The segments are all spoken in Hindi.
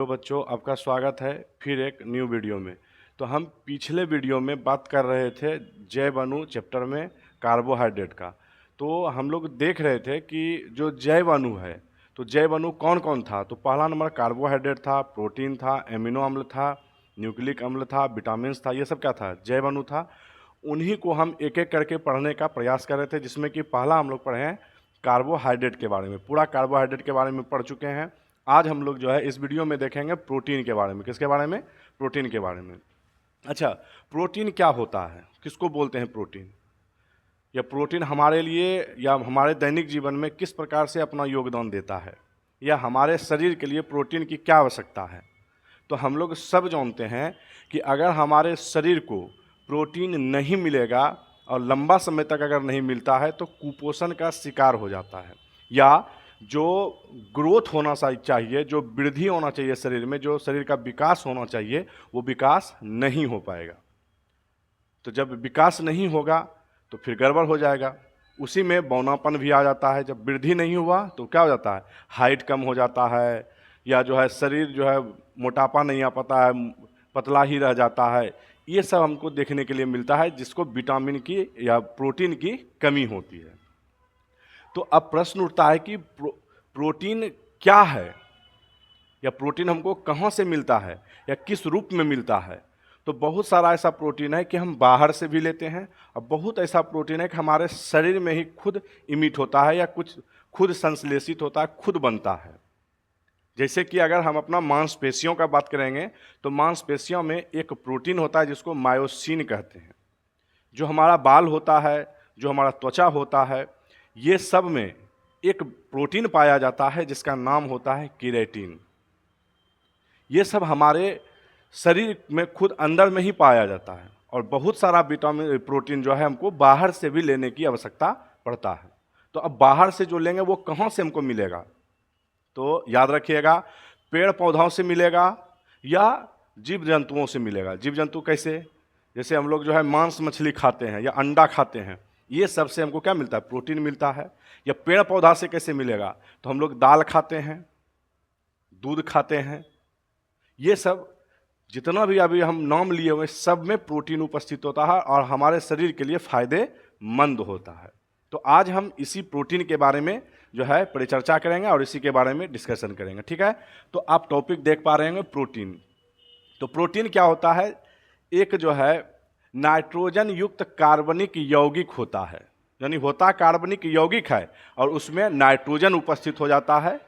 तो बच्चों, आपका स्वागत है फिर एक न्यू वीडियो में। तो हम पिछले वीडियो में बात कर रहे थे जैव अणु चैप्टर में कार्बोहाइड्रेट का। तो हम लोग देख रहे थे कि जो जैव अणु है, तो जैव अणु कौन कौन था। तो पहला नंबर कार्बोहाइड्रेट था, प्रोटीन था, एमिनो अम्ल था, न्यूक्लिक अम्ल था, विटामिन था। ये सब क्या था? जैव अणु था। उन्हीं को हम एक एक करके पढ़ने का प्रयास कर रहे थे, जिसमें कि पहला हम लोग पढ़े हैं कार्बोहाइड्रेट के बारे में। पूरा कार्बोहाइड्रेट के बारे में पढ़ चुके हैं। आज हम लोग जो है इस वीडियो में देखेंगे प्रोटीन के बारे में। किसके बारे में? प्रोटीन के बारे में। अच्छा, प्रोटीन क्या होता है, किसको बोलते हैं प्रोटीन, या प्रोटीन हमारे लिए या हमारे दैनिक जीवन में किस प्रकार से अपना योगदान देता है, या हमारे शरीर के लिए प्रोटीन की क्या आवश्यकता है। तो हम लोग सब जानते हैं कि अगर हमारे शरीर को प्रोटीन नहीं मिलेगा और लंबा समय तक अगर नहीं मिलता है तो कुपोषण का शिकार हो जाता है, या जो ग्रोथ होना चाहिए, जो वृद्धि होना चाहिए शरीर में, जो शरीर का विकास होना चाहिए, वो विकास नहीं हो पाएगा। तो जब विकास नहीं होगा तो फिर गड़बड़ हो जाएगा। उसी में बौनापन भी आ जाता है। जब वृद्धि नहीं हुआ तो क्या हो जाता है? हाइट कम हो जाता है, या जो है शरीर जो है मोटापा नहीं आ पाता है, पतला ही रह जाता है। ये सब हमको देखने के लिए मिलता है, जिसको विटामिन की या प्रोटीन की कमी होती है। तो अब प्रश्न उठता है कि प्रोटीन क्या है, या प्रोटीन हमको कहाँ से मिलता है, या किस रूप में मिलता है। तो बहुत सारा ऐसा प्रोटीन है कि हम बाहर से भी लेते हैं, और बहुत ऐसा प्रोटीन है कि हमारे शरीर में ही खुद इमिट होता है, या कुछ खुद संश्लेषित होता है, खुद बनता है। जैसे कि अगर हम अपना मांसपेशियों का बात करेंगे तो मांसपेशियों में एक प्रोटीन होता है जिसको मायोसिन कहते हैं। जो हमारा बाल होता है, जो हमारा त्वचा होता है, ये सब में एक प्रोटीन पाया जाता है जिसका नाम होता है केराटिन। ये सब हमारे शरीर में खुद अंदर में ही पाया जाता है, और बहुत सारा विटामिन प्रोटीन जो है हमको बाहर से भी लेने की आवश्यकता पड़ता है। तो अब बाहर से जो लेंगे वो कहाँ से हमको मिलेगा? तो याद रखिएगा, पेड़ पौधों से मिलेगा या जीव जंतुओं से मिलेगा। जीव जंतु कैसे? जैसे हम लोग जो है मांस मछली खाते हैं या अंडा खाते हैं, ये सब से हमको क्या मिलता है? प्रोटीन मिलता है। या पेड़ पौधा से कैसे मिलेगा? तो हम लोग दाल खाते हैं, दूध खाते हैं, ये सब जितना भी अभी हम नाम लिए हुए सब में प्रोटीन उपस्थित होता है और हमारे शरीर के लिए फायदेमंद होता है। तो आज हम इसी प्रोटीन के बारे में जो है परिचर्चा करेंगे और इसी के बारे में डिस्कशन करेंगे, ठीक है। तो आप टॉपिक देख पा रहे हैं प्रोटीन। तो प्रोटीन क्या होता है? एक जो है नाइट्रोजन युक्त कार्बनिक यौगिक होता है, यानी होता कार्बनिक यौगिक है और उसमें नाइट्रोजन उपस्थित हो जाता है,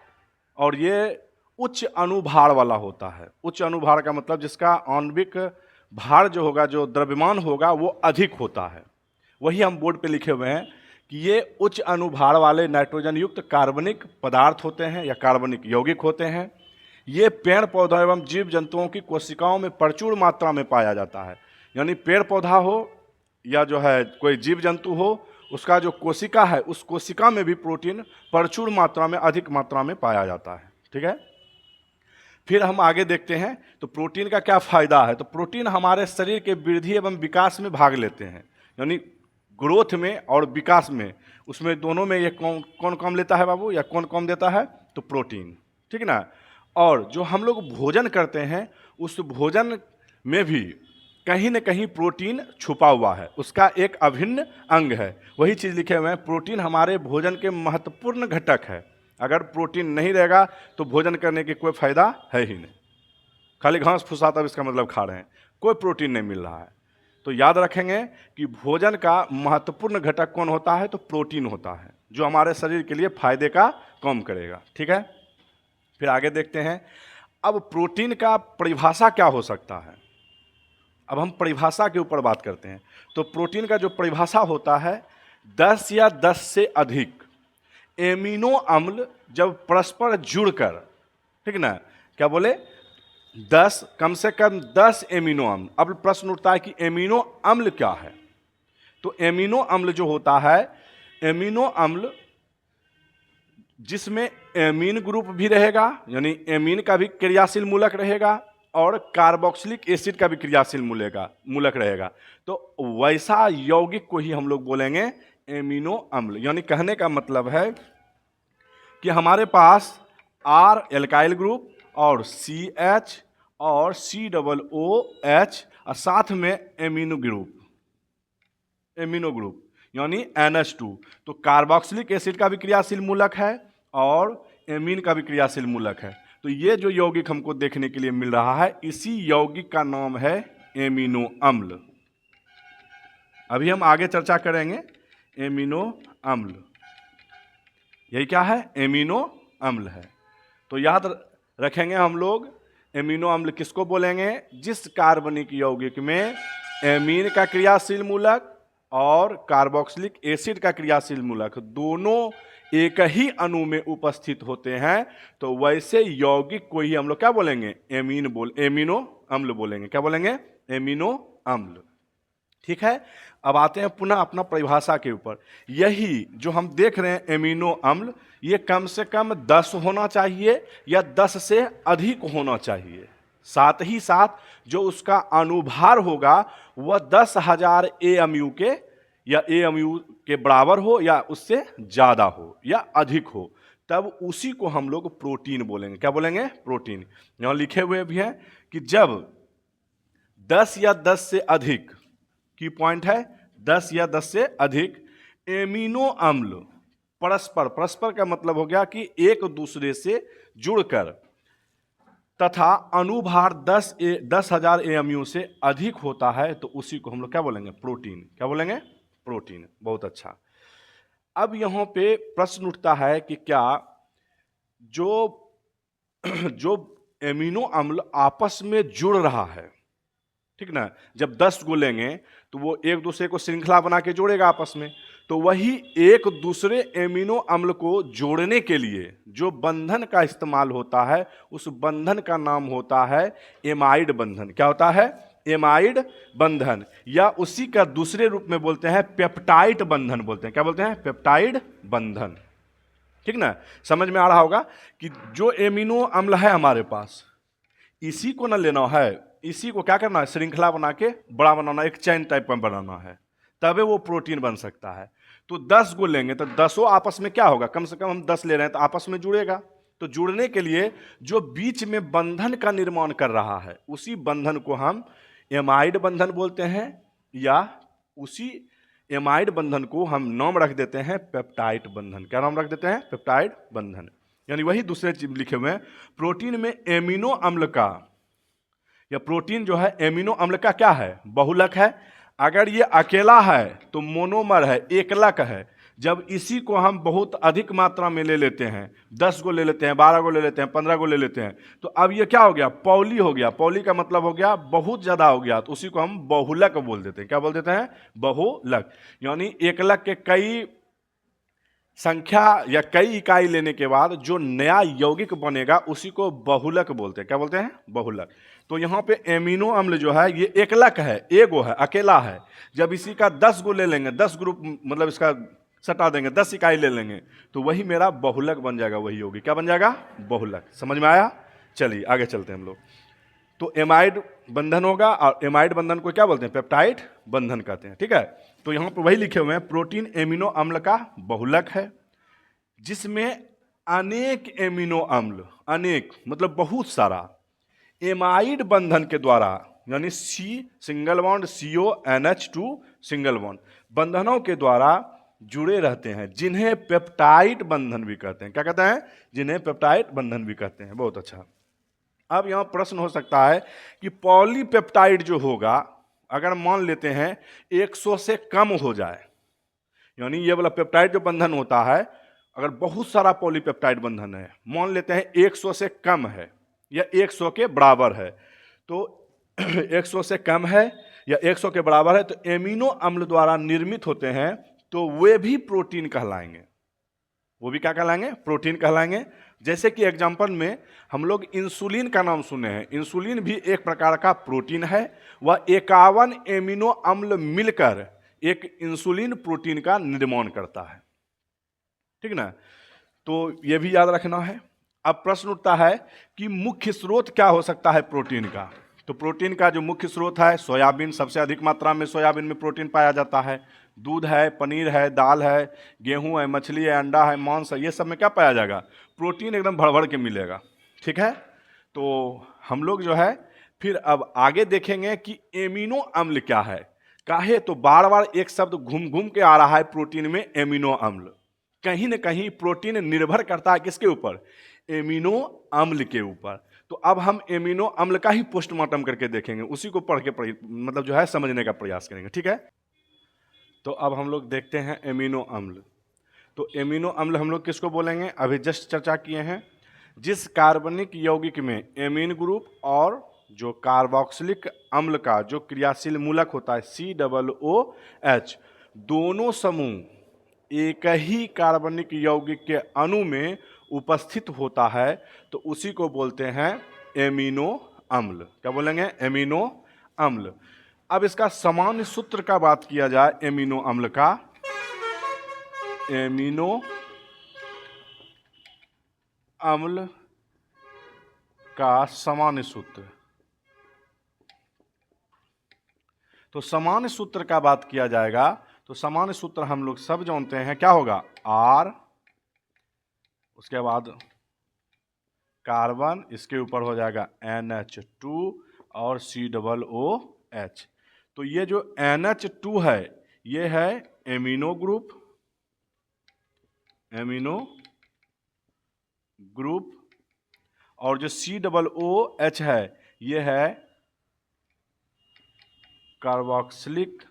और ये उच्च अनुभार वाला होता है। उच्च अनुभार का मतलब जिसका आणविक भार जो होगा, जो द्रव्यमान होगा, वो अधिक होता है। वही हम बोर्ड पे लिखे हुए हैं कि ये उच्च अनुभार वाले नाइट्रोजन युक्त कार्बनिक पदार्थ होते हैं या कार्बनिक यौगिक होते हैं। ये पेड़ पौधा एवं जीव जंतुओं की कोशिकाओं में प्रचुर मात्रा में पाया जाता है। यानी पेड़ पौधा हो या जो है कोई जीव जंतु हो, उसका जो कोशिका है उस कोशिका में भी प्रोटीन प्रचुर मात्रा में, अधिक मात्रा में पाया जाता है, ठीक है। फिर हम आगे देखते हैं तो प्रोटीन का क्या फायदा है। तो प्रोटीन हमारे शरीर के वृद्धि एवं विकास में भाग लेते हैं, यानी ग्रोथ में और विकास में, उसमें दोनों में ये कौन कौन लेता है बाबू, या कौन कौन देता है? तो प्रोटीन, ठीक ना। और जो हम लोग भोजन करते हैं उस भोजन में भी कहीं न कहीं प्रोटीन छुपा हुआ है, उसका एक अभिन्न अंग है। वही चीज़ लिखे हुए हैं, प्रोटीन हमारे भोजन के महत्वपूर्ण घटक है। अगर प्रोटीन नहीं रहेगा तो भोजन करने की कोई फायदा है ही नहीं। खाली घास फूसा तब इसका मतलब खा रहे हैं, कोई प्रोटीन नहीं मिल रहा है। तो याद रखेंगे कि भोजन का महत्वपूर्ण घटक कौन होता है? तो प्रोटीन होता है, जो हमारे शरीर के लिए फायदे का काम करेगा, ठीक है। फिर आगे देखते हैं, अब प्रोटीन का परिभाषा क्या हो सकता है। अब हम परिभाषा के ऊपर बात करते हैं। तो प्रोटीन का जो परिभाषा होता है, 10 या 10 से अधिक एमिनो अम्ल जब परस्पर जुड़कर, ठीक ना, क्या बोले, 10, कम से कम 10 एमिनो अम्ल। अब प्रश्न उठता है कि एमिनो अम्ल क्या है। तो एमिनो अम्ल जो होता है, एमिनो अम्ल जिसमें एमीन ग्रुप भी रहेगा, यानी एमीन का भी क्रियाशील मूलक रहेगा, और कार्बोक्सिलिक एसिड का भी क्रियाशील मूलक रहेगा। तो वैसा यौगिक को ही हम लोग बोलेंगे एमिनो अम्ल। यानी कहने का मतलब है कि हमारे पास R एल्काइल ग्रुप और CH और COOH और साथ में एमिनो ग्रुप यानी NH2। तो कार्बोक्सिलिक एसिड का भी क्रियाशील मूलक है और एमीन का भी क्रियाशील मूलक है। तो ये जो यौगिक हमको देखने के लिए मिल रहा है, इसी यौगिक का नाम है एमिनो अम्ल। अभी हम आगे चर्चा करेंगे एमिनो अम्ल। यही क्या है? एमिनो अम्ल है। तो याद रखेंगे हम लोग, एमिनो अम्ल किसको बोलेंगे? जिस कार्बनिक यौगिक में एमीन का क्रियाशील मूलक और कार्बोक्सिलिक एसिड का क्रियाशील मूलक दोनों एक ही अणु में उपस्थित होते हैं, तो वैसे यौगिक को ही हम लोग क्या बोलेंगे? एमिनो अम्ल बोलेंगे। क्या बोलेंगे? एमिनो अम्ल। ठीक है। अब आते हैं पुनः अपना परिभाषा के ऊपर। यही जो हम देख रहे हैं एमिनो अम्ल, ये कम से कम 10 होना चाहिए या 10 से अधिक होना चाहिए। साथ ही साथ जो उसका अनुभार होगा वह 10,000 AMU के या AMU के बराबर हो या उससे ज्यादा हो या अधिक हो, तब उसी को हम लोग प्रोटीन बोलेंगे। क्या बोलेंगे? प्रोटीन। यहां लिखे हुए भी हैं कि जब 10 या 10 से अधिक की पॉइंट है, 10 या 10 से अधिक एमिनो अम्ल परस्पर का मतलब हो गया कि एक दूसरे से जुड़कर तथा अनुभार 10,000 AMU से अधिक होता है, तो उसी को हम लोग क्या बोलेंगे? प्रोटीन। क्या बोलेंगे? प्रोटीन। बहुत अच्छा। अब यहां पे प्रश्न उठता है कि क्या जो एमिनो अम्ल आपस में जुड़ रहा है, ठीक ना, जब 10 को लेंगे तो वो एक दूसरे को श्रृंखला बना के जोड़ेगा आपस में, तो वही एक दूसरे एमिनो अम्ल को जोड़ने के लिए जो बंधन का इस्तेमाल होता है, उस बंधन का नाम होता है एमाइड बंधन। क्या होता है? एमाइड बंधन, या उसी का दूसरे रूप में बोलते हैं पेप्टाइड बंधन बोलते हैं। क्या बोलते हैं? पेप्टाइड बंधन। ठीक ना, समझ में आ रहा होगा कि जो एमिनो अम्ल है हमारे पास, इसी को ना लेना है, इसी को क्या करना है? श्रृंखला बना के बड़ा बनाना, एक चैन टाइप में बनाना है, तबे वो प्रोटीन बन सकता है। तो 10 को लेंगे तो 10 आपस में क्या होगा? कम से कम हम 10 ले रहे हैं तो आपस में जुड़ेगा। तो जुड़ने के लिए जो बीच में बंधन का निर्माण कर रहा है, उसी बंधन को हम एमाइड बंधन बोलते हैं, या उसी एमाइड बंधन को हम नाम रख देते हैं पेप्टाइड बंधन। क्या नाम रख देते हैं? पेप्टाइड बंधन। यानी वही दूसरे चीज लिखे हुए हैं। प्रोटीन में एमिनो अम्ल का, या प्रोटीन जो है एमिनो अम्ल का क्या है? बहुलक है। अगर ये अकेला है तो मोनोमर है, एकलक है। जब इसी को हम बहुत अधिक मात्रा में ले लेते हैं, 10 को ले लेते हैं, 12 को ले लेते हैं, 15 को ले लेते हैं, तो अब ये क्या हो गया? पौली हो गया। पौली का मतलब हो गया बहुत ज्यादा हो गया, तो उसी को हम बहुलक बोल देते हैं। क्या बोल देते हैं? बहुलक। यानी एकलक के कई संख्या या कई इकाई लेने के बाद जो नया यौगिक बनेगा उसी को बहुलक बोलते हैं। क्या बोलते हैं? बहुलक। तो यहाँ पे एमिनो अम्ल जो है ये एकलक है, एगो है, अकेला है। जब इसी का 10 को ले लेंगे, 10 ग्रुप मतलब इसका सटा देंगे, 10 इकाई ले लेंगे, तो वही मेरा बहुलक बन जाएगा, वही यौगिक। क्या बन जाएगा? बहुलक। समझ में आया? चलिए आगे चलते हैं हम लोग। तो एमाइड बंधन होगा, और एमाइड बंधन को क्या बोलते हैं? पेप्टाइड बंधन कहते हैं। ठीक है। तो यहां पर वही लिखे हुए हैं, प्रोटीन एमिनो अम्ल का बहुलक है जिसमें अनेक एमिनो अम्ल, अनेक मतलब बहुत सारा, एमाइड बंधन के द्वारा, यानी C single bond CO NH2 single bond बंधनों के द्वारा जुड़े रहते हैं, जिन्हें पेप्टाइड बंधन भी कहते हैं। क्या कहते हैं? जिन्हें पेप्टाइड बंधन भी कहते हैं। बहुत अच्छा। अब यहां प्रश्न हो सकता है कि पॉलीपेप्टाइड जो होगा, अगर मान लेते हैं 100 से कम हो जाए, यानी ये वाला पेप्टाइड जो बंधन होता है, अगर बहुत सारा पॉलीपेप्टाइड बंधन है, मान लेते हैं 100 से कम है या 100 के बराबर है, तो 100 से कम है या 100 के बराबर है, तो एमिनो अम्ल द्वारा निर्मित होते हैं, तो वे भी प्रोटीन कहलाएंगे। वो भी क्या कहलाएंगे? प्रोटीन कहलाएंगे। जैसे कि एग्जाम्पल में हम लोग इंसुलिन का नाम सुने हैं। इंसुलिन भी एक प्रकार का प्रोटीन है। वह 51 एमिनो अम्ल मिलकर एक इंसुलिन प्रोटीन का निर्माण करता है। ठीक ना, तो यह भी याद रखना है। अब प्रश्न उठता है कि मुख्य स्रोत क्या हो सकता है प्रोटीन का? तो प्रोटीन का जो मुख्य स्रोत है सोयाबीन, सबसे अधिक मात्रा में सोयाबीन में प्रोटीन पाया जाता है। दूध है, पनीर है, दाल है, गेहूं है, मछली है, अंडा है, मांस है, ये सब में क्या पाया जाएगा? प्रोटीन एकदम भर भर के मिलेगा। ठीक है। तो हम लोग जो है फिर अब आगे देखेंगे कि एमिनो अम्ल क्या है। काहे तो बार बार एक शब्द घूम घूम के आ रहा है प्रोटीन में, एमिनो अम्ल। कहीं न कहीं प्रोटीन निर्भर करता है किसके ऊपर? एमिनो अम्ल के ऊपर। तो अब हम एमिनो अम्ल का ही पोस्टमार्टम करके देखेंगे, उसी को पढ़ के मतलब जो है समझने का प्रयास करेंगे, ठीक है। तो अब हम लोग देखते हैं एमिनो अम्ल। तो एमिनो अम्ल हम लोग किसको बोलेंगे? अभी जस्ट चर्चा किए हैं, जिस कार्बनिक यौगिक में एमीन ग्रुप और जो कार्बोक्सिलिक अम्ल का जो क्रियाशील मूलक होता है COOH, दोनों समूह एक ही कार्बनिक यौगिक के अणु में उपस्थित होता है, तो उसी को बोलते हैं एमिनो अम्ल। क्या बोलेंगे? एमिनो अम्ल। अब इसका सामान्य सूत्र का बात किया जाए एमिनो अम्ल का, एमिनो अम्ल का सामान्य सूत्र, तो सामान्य सूत्र का बात किया जाएगा तो सामान्य सूत्र हम लोग सब जानते हैं, क्या होगा? R, उसके बाद कार्बन, इसके ऊपर हो जाएगा NH2 और COOH। तो ये जो NH2 है ये है एमिनो ग्रुप, एमिनो ग्रुप, और जो COOH है ये है कार्बोक्सिलिक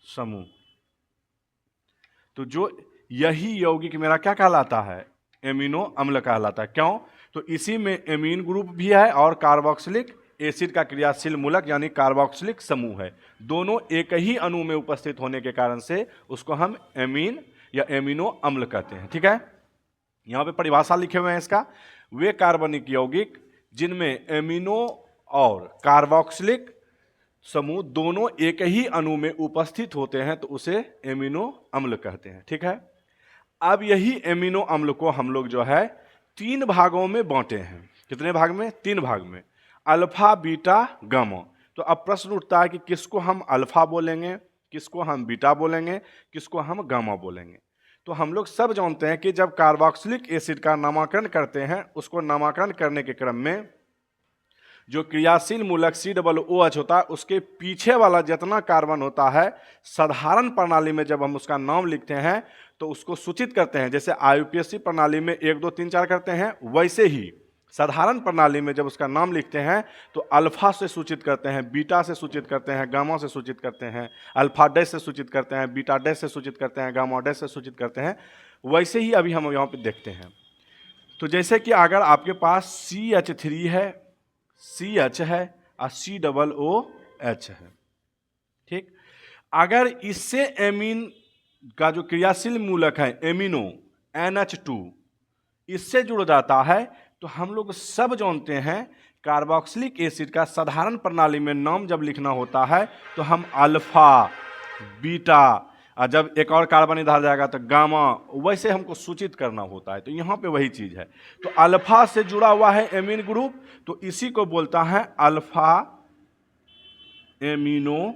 समूह। तो जो यही यौगिक मेरा क्या कहलाता है? एमिनो अम्ल कहलाता है। क्यों? तो इसी में एमीन ग्रुप भी है और कार्बोक्सिलिक एसिड का क्रियाशील मूलक यानी कार्बोक्सिलिक समूह है। दोनों एक ही अणु में उपस्थित होने के कारण से उसको हम एमीन या एमिनो अम्ल कहते हैं, ठीक है। यहाँ पे परिभाषा लिखे हुए हैं इसका, वे कार्बनिक यौगिक जिनमें एमिनो और कार्बोक्सिलिक समूह दोनों एक ही अणु में उपस्थित होते हैं तो उसे एमिनो अम्ल कहते हैं, ठीक है। अब यही एमिनो अम्ल को हम लोग जो है 3 भागों में बांटे हैं। कितने भाग में? 3 भाग में, अल्फा, बीटा, गामा। तो अब प्रश्न उठता है कि किसको हम अल्फा बोलेंगे, किसको हम बीटा बोलेंगे, किसको हम गामा बोलेंगे। तो हम लोग सब जानते हैं कि जब कार्बोक्सिलिक एसिड का नामकरण करते हैं, उसको नामकरण करने के क्रम में जो क्रियाशील मूलक COOH होता है उसके पीछे वाला जितना कार्बन होता है, साधारण प्रणाली में जब हम उसका नाम लिखते हैं तो उसको सूचित करते हैं। जैसे IUPAC प्रणाली में 1 2 3 4 करते हैं, वैसे ही साधारण प्रणाली में जब उसका नाम लिखते हैं तो अल्फा से सूचित करते हैं, बीटा से सूचित करते हैं, गामा से सूचित करते हैं, अल्फा डैश से सूचित करते हैं, बीटा डैश से सूचित करते हैं, गामा डैश से सूचित करते हैं। वैसे ही अभी हम यहाँ पे देखते हैं। तो जैसे कि अगर आपके पास CH3 है, CH है और COOH है, ठीक। अगर इससे एमीन का जो क्रियाशील मूलक है एमिनो NH2 इससे जुड़ जाता है तो हम लोग सब जानते हैं कार्बोक्सिलिक एसिड का साधारण प्रणाली में नाम जब लिखना होता है तो हम अल्फा, बीटा, और जब एक और कार्बन इधर जाएगा तो गामा, वैसे हमको सूचित करना होता है। तो यहाँ पे वही चीज है। तो अल्फा से जुड़ा हुआ है एमीन ग्रुप, तो इसी को बोलता है अल्फा एमिनो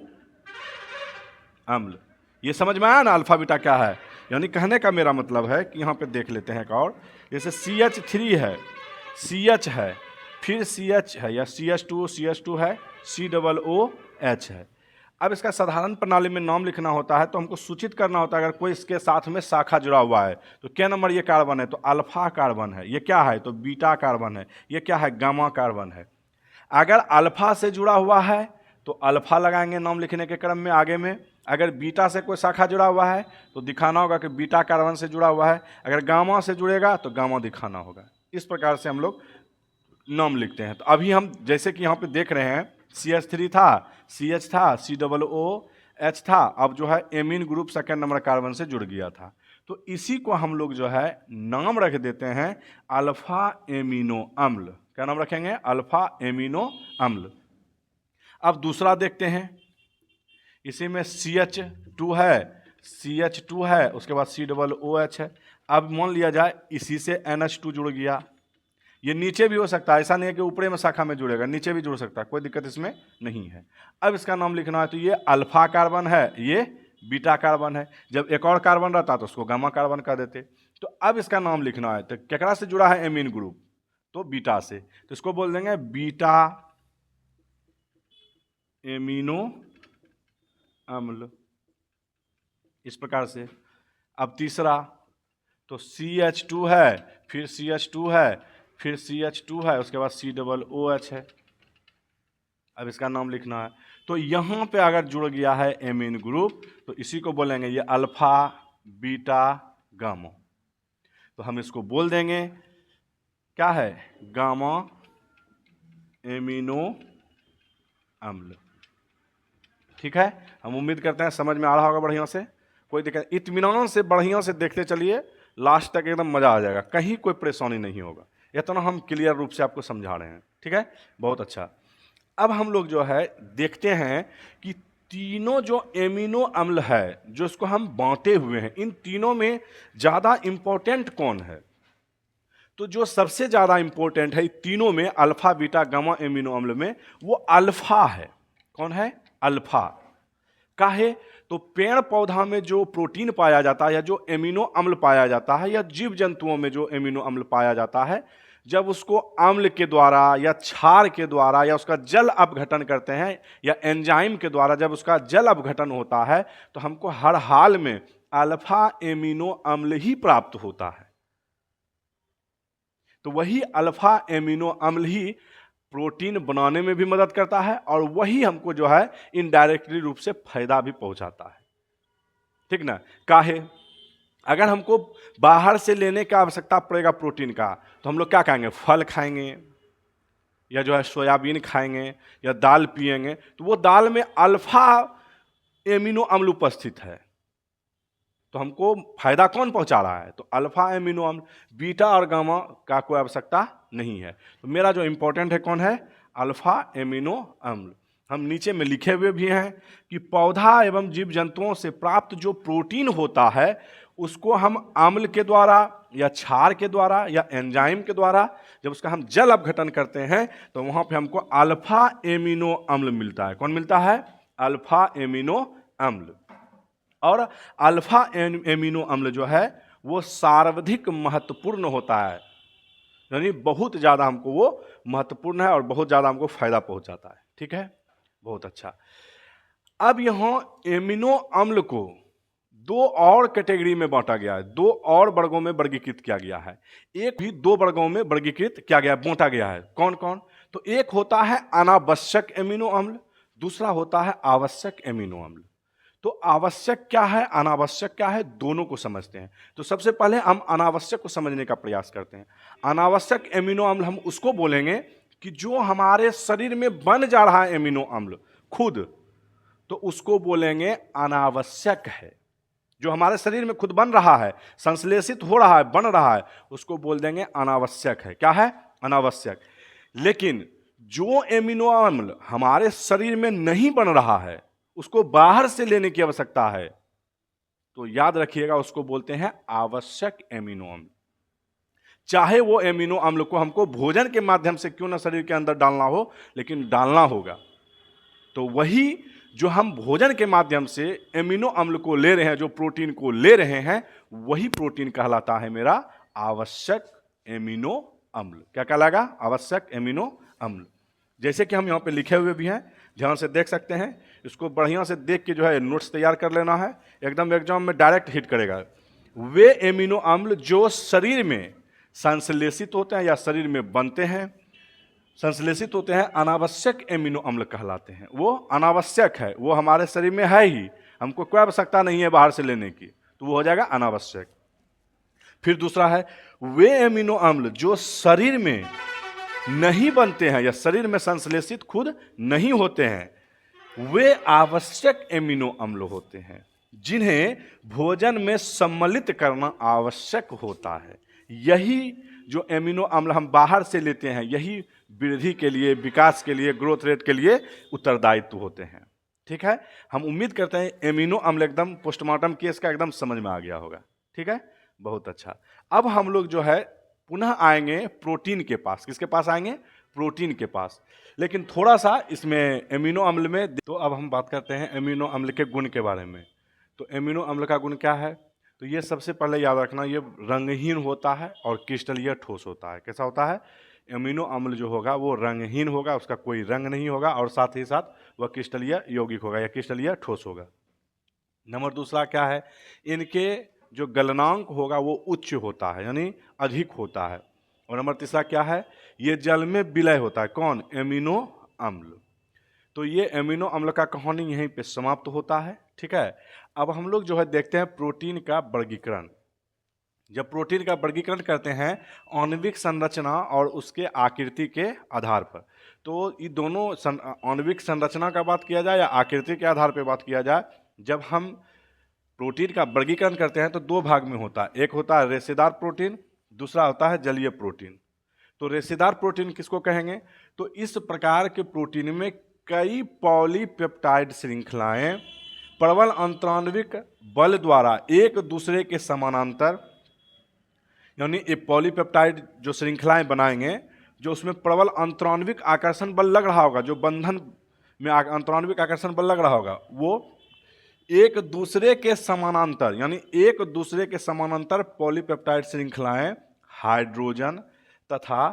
अम्ल। ये समझ में आया ना अल्फा बीटा क्या है? यानी कहने का मेरा मतलब है कि यहाँ पे देख लेते हैं एक और, जैसे CH3 है, CH है, फिर CH है या CH2 है, COOH है। अब इसका साधारण प्रणाली में नाम लिखना होता है तो हमको सूचित करना होता है अगर कोई इसके साथ में शाखा जुड़ा हुआ है तो क्या नंबर ये कार्बन है, तो अल्फा कार्बन है। ये क्या है, तो बीटा कार्बन है। ये क्या है, गामा कार्बन है। अगर अल्फा से जुड़ा हुआ है तो अल्फा लगाएंगे नाम लिखने के क्रम में आगे में। अगर बीटा से कोई शाखा जुड़ा हुआ है तो दिखाना होगा कि बीटा कार्बन से जुड़ा हुआ है। अगर गामा से जुड़ेगा तो गामा दिखाना होगा। इस प्रकार से हम लोग नाम लिखते हैं। तो अभी हम जैसे कि यहाँ पे देख रहे हैं CH3 था, CH था, COOH था, अब जो है amine group second number carbon से जुड़ गया था। तो इसी को हम लोग जो है नाम रख देते हैं अल्फा एमिनो अम्ल। क्या नाम रखेंगे, अल्फा एमिनो अम्ल। अब दूसरा देखते हैं, इसी में CH2 है, उसके बाद COOH है। अब मान लिया जाए इसी से NH2 जुड़ गया, ये नीचे भी हो सकता है, ऐसा नहीं है कि ऊपरे में शाखा में जुड़ेगा, नीचे भी जुड़ सकता है, कोई दिक्कत इसमें नहीं है। अब इसका नाम लिखना है तो ये अल्फा कार्बन है, ये बीटा कार्बन है। जब एक और कार्बन रहता तो उसको गामा कार्बन कह देते। तो अब इसका नाम लिखना है, तो केकरा से जुड़ा है एमीन ग्रुप, तो बीटा से, तो इसको बोल देंगे बीटा एमिनो अम्ल, इस प्रकार से। अब तीसरा, तो CH2 है, फिर CH2 है, फिर CH2 है, उसके बाद COOH है। अब इसका नाम लिखना है, तो यहाँ पे अगर जुड़ गया है एमीन ग्रुप तो इसी को बोलेंगे ये अल्फा बीटा गामा। तो हम इसको बोल देंगे क्या है, गामा एमिनो अम्ल। ठीक है, हम उम्मीद करते हैं समझ में आ रहा होगा बढ़िया से, कोई दिक्कत, इत्मीनान से बढ़िया से देखते चलिए, लास्ट तक एकदम मजा आ जाएगा, कहीं कोई परेशानी नहीं होगा, इतना हम क्लियर रूप से आपको समझा रहे हैं। ठीक है, बहुत अच्छा। अब हम लोग जो है देखते हैं कि तीनों जो एमिनो अम्ल है जो इसको हम बांटे हुए हैं, इन तीनों में ज्यादा इंपॉर्टेंट कौन है, तो जो सबसे ज्यादा इंपॉर्टेंट है तीनों में, अल्फा बीटा गामा एमिनो अम्ल में, वो अल्फा है। कौन है, अल्फा। काहे, तो पेड़ पौधा में जो प्रोटीन पाया जाता है या जो एमिनो अम्ल पाया जाता है, या जीव जंतुओं में जो एमिनो अम्ल पाया जाता है, जब उसको अम्ल के द्वारा या क्षार के द्वारा या उसका जल अपघटन करते हैं या एंजाइम के द्वारा जब उसका जल अपघटन होता है, तो हमको हर हाल में अल्फा एमिनो अम्ल ही प्राप्त होता है। तो वही अल्फा एमिनो अम्ल ही प्रोटीन बनाने में भी मदद करता है और वही हमको जो है इनडायरेक्टली रूप से फायदा भी पहुंचाता है। ठीक ना, काहे, अगर हमको बाहर से लेने का आवश्यकता पड़ेगा प्रोटीन का, तो हम लोग क्या खाएंगे, फल खाएंगे या जो है सोयाबीन खाएंगे या दाल पिएंगे, तो वो दाल में अल्फा एमिनो अम्ल उपस्थित है, तो हमको फायदा कौन पहुंचा रहा है, तो अल्फा एमिनो अम्ल। बीटा और गामा का कोई आवश्यकता नहीं है, तो मेरा जो इंपॉर्टेंट है कौन है, अल्फा एमिनो अम्ल। हम नीचे में लिखे हुए भी हैं कि पौधा एवं जीव जंतुओं से प्राप्त जो प्रोटीन होता है उसको हम अम्ल के द्वारा या क्षार के द्वारा या एंजाइम के द्वारा जब उसका हम जल अपघटन करते हैं तो वहां पे हमको अल्फा एमिनो अम्ल मिलता है। कौन मिलता है, अल्फा एमिनो अम्ल। और अल्फा एमिनो अम्ल जो है वो सर्वाधिक महत्वपूर्ण होता है, यानी बहुत ज्यादा हमको वो महत्वपूर्ण है और बहुत ज्यादा हमको फायदा पहुंचाता है। ठीक है, बहुत अच्छा। अब यहां एमिनो अम्ल को दो और कैटेगरी में बांटा गया है, दो और वर्गों में वर्गीकृत किया गया है। एक भी दो वर्गों में वर्गीकृत किया गया, बांटा गया है। कौन कौन, तो एक होता है अनावश्यक एमिनो अम्ल, दूसरा होता है आवश्यक एमिनो अम्ल। तो आवश्यक क्या है, अनावश्यक क्या है, दोनों को समझते हैं। तो सबसे पहले हम अनावश्यक को समझने का प्रयास करते हैं। अनावश्यक एमिनो अम्ल हम उसको बोलेंगे कि जो हमारे शरीर में बन जा रहा है एमिनो अम्ल खुद, तो उसको बोलेंगे अनावश्यक है। जो हमारे शरीर में खुद बन रहा है, संश्लेषित हो रहा है, बन रहा है, उसको बोल देंगे अनावश्यक है। क्या है, अनावश्यक। लेकिन जो एमिनो अम्ल हमारे शरीर में नहीं बन रहा है, उसको बाहर से लेने की आवश्यकता है, तो याद रखिएगा उसको बोलते हैं आवश्यक एमिनो अम्ल। चाहे वो एमिनो अम्ल को हमको भोजन के माध्यम से क्यों ना शरीर के अंदर डालना हो, लेकिन डालना होगा। तो वही जो हम भोजन के माध्यम से एमिनो अम्ल को ले रहे हैं, जो प्रोटीन को ले रहे हैं, वही प्रोटीन कहलाता है मेरा आवश्यक एमिनो अम्ल। क्या कहलाएगा, आवश्यक एमिनो अम्ल। जैसे कि हम यहाँ पे लिखे हुए भी हैं, ध्यान से देख सकते हैं, इसको बढ़िया से देख के जो है नोट्स तैयार कर लेना है, एकदम एग्जाम में डायरेक्ट हिट करेगा। वे एमिनो अम्ल जो शरीर में संश्लेषित होते हैं या शरीर में बनते हैं, संश्लेषित होते हैं, अनावश्यक एमिनो अम्ल कहलाते हैं। वो अनावश्यक है, वो हमारे शरीर में है ही, हमको कोई आवश्यकता नहीं है बाहर से लेने की, तो वो हो जाएगा अनावश्यक। फिर दूसरा है वे एमिनो अम्ल जो शरीर में नहीं बनते हैं या शरीर में संश्लेषित खुद नहीं होते हैं, वे आवश्यक एमिनो अम्ल होते हैं, जिन्हें भोजन में सम्मिलित करना आवश्यक होता है। यही जो एमिनो अम्ल हम बाहर से लेते हैं, यही वृद्धि के लिए, विकास के लिए, ग्रोथ रेट के लिए उत्तरदायित्व होते हैं। ठीक है, हम उम्मीद करते हैं एमिनो अम्ल एकदम पोस्टमार्टम केस का एकदम समझ में आ गया होगा। ठीक है, बहुत अच्छा। अब हम लोग जो है पुनः आएंगे प्रोटीन के पास। किसके पास आएंगे, प्रोटीन के पास। लेकिन थोड़ा सा इसमें एमिनो अम्ल में, तो अब हम बात करते हैं एमिनो अम्ल के गुण के बारे में। तो एमिनो अम्ल का गुण क्या है, तो ये सबसे पहले याद रखना, ये रंगहीन होता है और क्रिस्टलीय ठोस होता है। कैसा होता है? एमिनो अम्ल जो होगा वो रंगहीन होगा, उसका कोई रंग नहीं होगा, और साथ ही साथ वह क्रिस्टलीय यौगिक होगा या क्रिस्टलीय ठोस होगा। नंबर दूसरा क्या है? इनके जो गलनांक होगा वो उच्च होता है, यानी अधिक होता है। और नंबर तीसरा क्या है? ये जल में विलय होता है। कौन? एमिनो अम्ल। तो ये एमिनो अम्ल का कहानी यहीं पे समाप्त होता है। ठीक है, अब हम लोग जो है देखते हैं प्रोटीन का वर्गीकरण। जब प्रोटीन का वर्गीकरण करते हैं आणविक संरचना और उसके आकृति के आधार पर, तो ये दोनों आणविक संरचना का बात किया जाए या आकृति के आधार पर बात किया जाए, जब हम प्रोटीन का वर्गीकरण करते हैं तो दो भाग में होता है। एक होता है रेशेदार प्रोटीन, दूसरा होता है जलीय प्रोटीन। तो रेशेदार प्रोटीन किसको कहेंगे? तो इस प्रकार के प्रोटीन में कई पॉलीपेप्टाइड श्रृंखलाएं प्रबल अंतराण्विक बल द्वारा एक दूसरे के समानांतर, यानी ये पॉलीपेप्टाइड जो श्रृंखलाएं बनाएंगे, जो उसमें प्रबल अंतराण्विक आकर्षण बल लग रहा होगा, जो बंधन में अंतराण्विक आकर्षण बल लग रहा होगा, वो एक दूसरे के समानांतर, यानी एक दूसरे के समानांतर पॉलीपेप्टाइड श्रृंखलाएं हाइड्रोजन तथा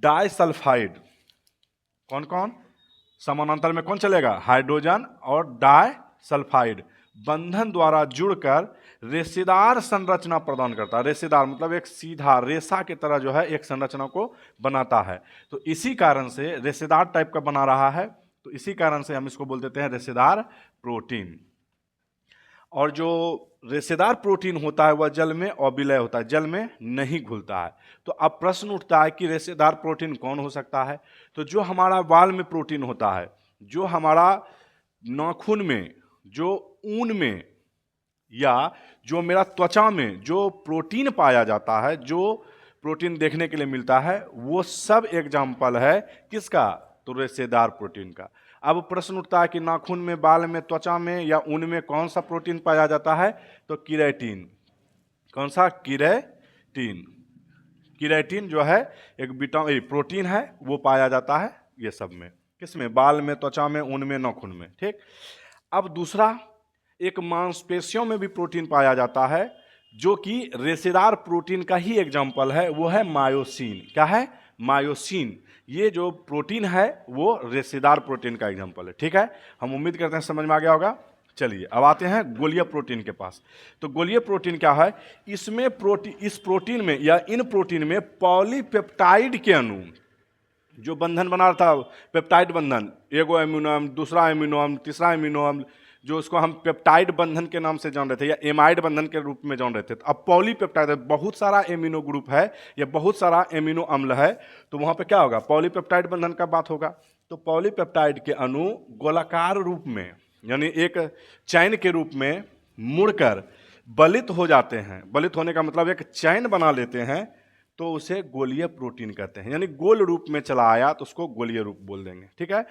डाइसल्फाइड, कौन कौन समानांतर में कौन चलेगा? हाइड्रोजन और डाइसल्फाइड बंधन द्वारा जुड़कर रेशेदार संरचना प्रदान करता है। रेशेदार मतलब एक सीधा रेशा की तरह जो है एक संरचना को बनाता है। तो इसी कारण से रेशेदार टाइप का बना रहा है, तो इसी कारण से हम इसको बोल देते हैं रेशेदार प्रोटीन। और जो रेशेदार प्रोटीन होता है वह जल में अविलय होता है, जल में नहीं घुलता है। तो अब प्रश्न उठता है कि रेशेदार प्रोटीन कौन हो सकता है? तो जो हमारा बाल में प्रोटीन होता है, जो हमारा नाखून में, जो ऊन में, या जो मेरा त्वचा में जो प्रोटीन पाया जाता है, जो प्रोटीन देखने के लिए मिलता है, वो सब एग्जाम्पल है किसका? तो रेशेदार प्रोटीन का। अब प्रश्न उठता है कि नाखून में, बाल में, त्वचा में या ऊन में कौन सा प्रोटीन पाया जाता है? तो केराटिन। कौन सा? केराटिन। केराटिन जो है एक प्रोटीन है, वो पाया जाता है ये सब में। किसमें? बाल में, त्वचा में, ऊन में, नाखून में। ठीक। अब दूसरा, एक मांसपेशियों में भी प्रोटीन पाया जाता है, जो कि रेशेदार प्रोटीन का ही एग्जाम्पल है, वो है मायोसिन। क्या है? मायोसिन। ये जो प्रोटीन है वो रेशेदार प्रोटीन का एग्जाम्पल है। ठीक है, हम उम्मीद करते हैं समझ में आ गया होगा। चलिए अब आते हैं गोलीय प्रोटीन के पास। तो गोलीय प्रोटीन क्या है? इसमें इस प्रोटीन में या इन प्रोटीन में पॉलीपेप्टाइड के अणु जो बंधन बना रहा था, पेप्टाइड बंधन, एगो एमिनो अम्ल, दूसरा एमिनो अम्ल, तीसरा एमिनो अम्ल, जो उसको हम पेप्टाइड बंधन के नाम से जान रहे थे या एमाइड बंधन के रूप में जान रहे थे। तो अब पॉलीपेप्टाइड है, बहुत सारा एमिनो ग्रुप है या बहुत सारा एमिनो अम्ल है, तो वहाँ पे क्या होगा? पॉलीपेप्टाइड बंधन का बात होगा। तो पॉलीपेप्टाइड के अणु गोलाकार रूप में, यानी एक चैन के रूप में मुड़कर बलित हो जाते हैं। बलित होने का मतलब एक चैन बना लेते हैं, तो उसे गोलीय प्रोटीन कहते हैं। यानी गोल रूप में चला आया तो उसको गोलीय रूप बोल देंगे। ठीक है।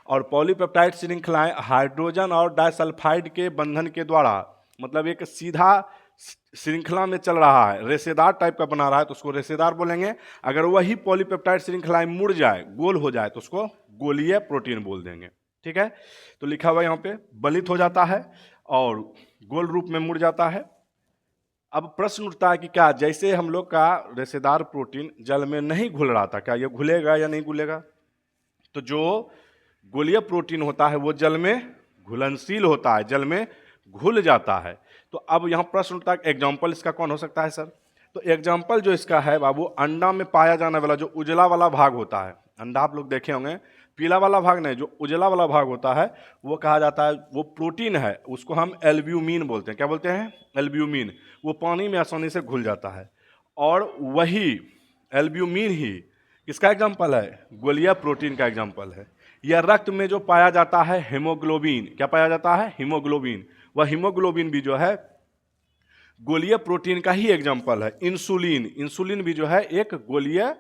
और पॉलीपेप्टाइड श्रृंखलाएं हाइड्रोजन और डाइसल्फाइड के बंधन के द्वारा, मतलब एक सीधा श्रृंखला में चल रहा है, रेशेदार टाइप का बना रहा है, तो उसको रेशेदार बोलेंगे। अगर वही पॉलीपेप्टाइड श्रृंखलाएं मुड़ जाए, गोल हो जाए, तो उसको गोलीय प्रोटीन बोल देंगे। ठीक है। तो लिखा हुआ यहाँ पे बलित हो जाता है और गोल रूप में मुड़ जाता है। अब प्रश्न उठता है कि क्या जैसे हम लोग का रेशेदार प्रोटीन जल में नहीं घुल रहा था, क्या ये घुलेगा या नहीं घुलेगा? तो जो गोलीय प्रोटीन होता है वो जल में घुलनशील होता है, जल में घुल जाता है। तो अब यहाँ प्रश्न उठता है एग्जाम्पल इसका कौन हो सकता है सर? तो एग्जाम्पल जो इसका है बाबू, अंडा में पाया जाने वाला जो उजला वाला भाग होता है, अंडा आप लोग देखे होंगे, पीला वाला भाग नहीं, जो उजला वाला भाग होता है वो कहा जाता है, वो प्रोटीन है, उसको हम एल्ब्यूमिन बोलते हैं। क्या बोलते हैं? एल्ब्यूमिन। वो पानी में आसानी से घुल जाता है, और वही एल्ब्यूमिन ही किसका एग्जाम्पल है? गोलीय प्रोटीन का एग्जाम्पल है। या रक्त में जो पाया जाता है हीमोग्लोबिन, क्या पाया जाता है? हीमोग्लोबिन। वह हीमोग्लोबिन भी जो है गोलीय प्रोटीन का ही एग्जाम्पल है। इंसुलिन, इंसुलिन भी जो है एक गोलीय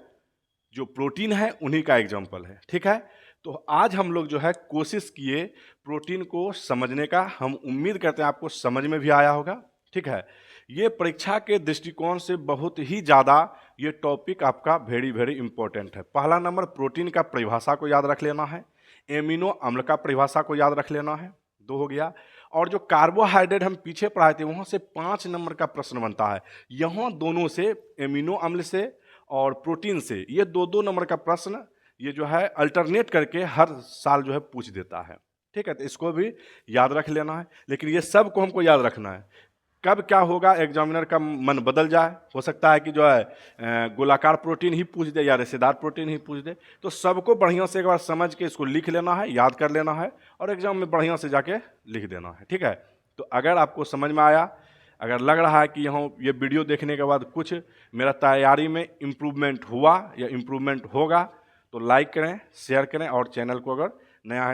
जो प्रोटीन है उन्हीं का एग्जाम्पल है। ठीक है। तो आज हम लोग जो है कोशिश किए प्रोटीन को समझने का, हम उम्मीद करते हैं आपको समझ में भी आया होगा। ठीक है। ये परीक्षा के दृष्टिकोण से बहुत ही ज़्यादा ये टॉपिक आपका वेरी वेरी इंपॉर्टेंट है। पहला नंबर प्रोटीन का परिभाषा को याद रख लेना है, एमिनो अम्ल का परिभाषा को याद रख लेना है। 2 हो गया। और जो कार्बोहाइड्रेट हम पीछे पढ़ाए थे वहाँ से 5 नंबर का प्रश्न बनता है। यहाँ दोनों से, एमिनो अम्ल से और प्रोटीन से, ये 2-2 नंबर का प्रश्न ये जो है अल्टरनेट करके हर साल जो है पूछ देता है। ठीक है, तो इसको भी याद रख लेना है। लेकिन ये सब को हमको याद रखना है। कब क्या होगा एग्जामिनर का मन बदल जाए, हो सकता है कि जो है गोलाकार प्रोटीन ही पूछ दे या रेशेदार प्रोटीन ही पूछ दे। तो सबको बढ़िया से एक बार समझ के इसको लिख लेना है, याद कर लेना है और एग्जाम में बढ़िया से जाके लिख देना है। ठीक है, तो अगर आपको समझ में आया, अगर लग रहा है कि यहाँ ये वीडियो देखने के बाद कुछ मेरा तैयारी में इम्प्रूवमेंट हुआ या इम्प्रूवमेंट होगा, तो लाइक करें, शेयर करें और चैनल को अगर नया है